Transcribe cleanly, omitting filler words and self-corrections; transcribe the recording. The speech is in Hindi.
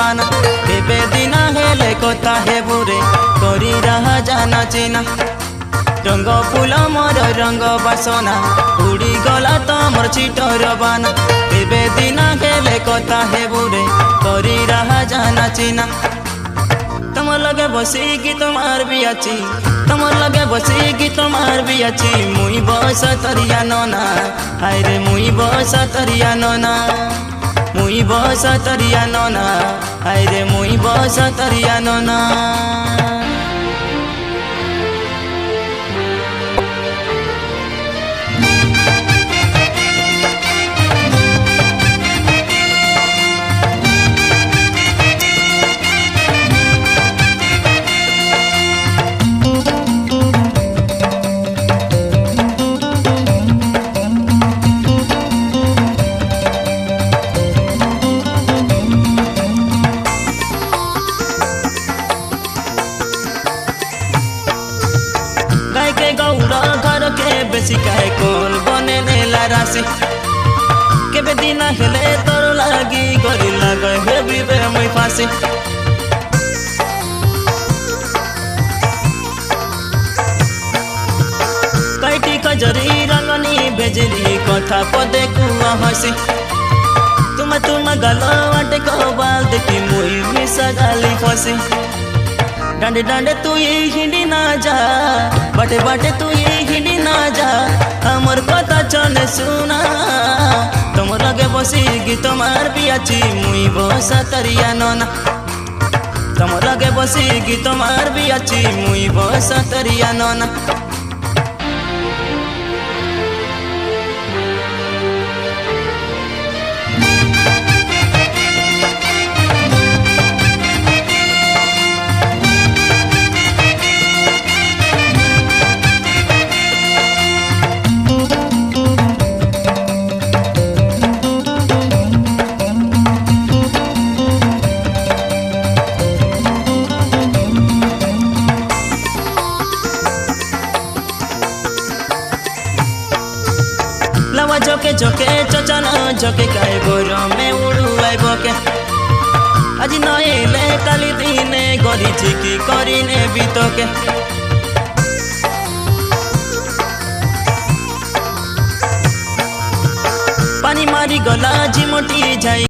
बाना केबे दिना हेले कथा हेबुरे करी रहा जाना चिना रंग फूल मोर रंग बासना उड़ी गला तमर चिटर बाना केबे दिना हेले कथा हेबुरे करी रहा जाना चिना तुम लगे बसी गीत मार भी अच्छी तुम लगे बसी गीत मार भी अच्छी मुई बस तरिया नोना हाय रे मुई बस तरिया नोना मुई बस तरिया नोना हाय रे मुई बस तरिया नोना गौड़ा घर के बेसी कहे कोल बने नेला राशि केबे दिना हेले तोर लागी गरी लगे हेबी बे मुई फांसी कैटी कजरी रंगनी भेजली कथा पदे कुआ हसी तुम गलो आटे को बाल देखी मुई मिसा गाली फसी डांडे डांडे तू ये हिंडी ना जा बाटे बाटे तू ये हिंडी ना जा हमर कथा चने सुना तुम लगे बसी गीत मार भी अच्छी मुई बस तरिया नोना तुम लगे बसी गीत मार भी अच्छी मुई बस तरिया नोना झोके झोके चचन झोके काय गोर में उड़ुआई बके आज नइले काली दिने गरी छिकी करिने बितके पानी मारी गला झिमटी जाई